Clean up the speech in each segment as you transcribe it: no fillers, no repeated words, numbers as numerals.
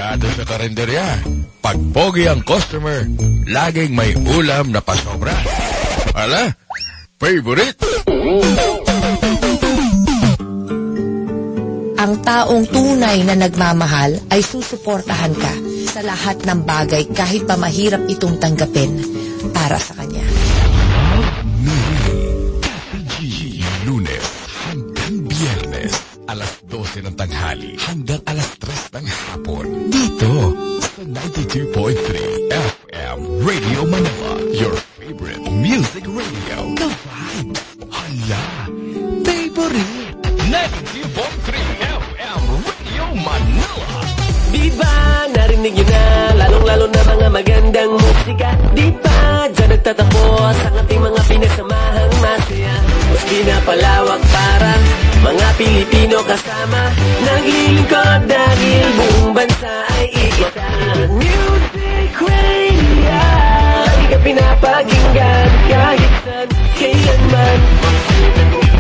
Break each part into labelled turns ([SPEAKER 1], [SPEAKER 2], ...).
[SPEAKER 1] Sigurado sa karinderya. Pag pogi ang customer, laging may ulam na pasobra. Ala, favorite.
[SPEAKER 2] Ang taong tunay na nagmamahal ay susuportahan ka sa lahat ng bagay kahit pa mahirap itong tanggapin para sa kanya.
[SPEAKER 1] Lunes hanggang Biyernes, alas 12 ng tanghali hanggang alas 3 ng hapon. Dito sa 92.3 FM Radio Manila, your favorite music radio. The Vibe. Hala, favorite. 92.3 FM Radio Manila.
[SPEAKER 3] Di ba narinig nyo na, lalong-lalo na mga magandang musika? Di ba dyan nagtatapos ang ating mga pinagsamahang masaya? Mas pinapalawak para mga Pilipino kasama, naglilingkod dahil buong bansa ay iisa. Music Radio, lagi ka pinapakinggan kahit saan, kailanman.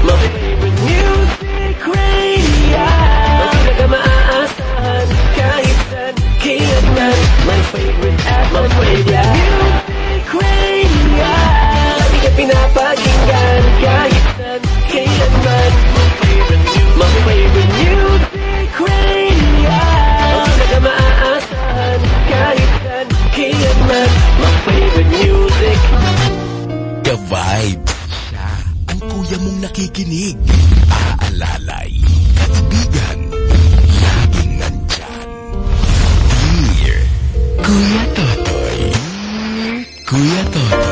[SPEAKER 3] My favorite music radio, ang pinaka-maaasahan kahit saan, kailanman. My favorite at my radio. Music Radio, lagi ka pinapakinggan kahit saan, kailanman. My favorite music radio, ang pinaka-maaasahan kahit saan, kailanman. My favorite music.
[SPEAKER 1] The Vibe. Siya ang kuya mong nakikinig. Aalalay. Kaibigan. Laging nandyan. Dear Kuya Totoy. Kuya Totoy.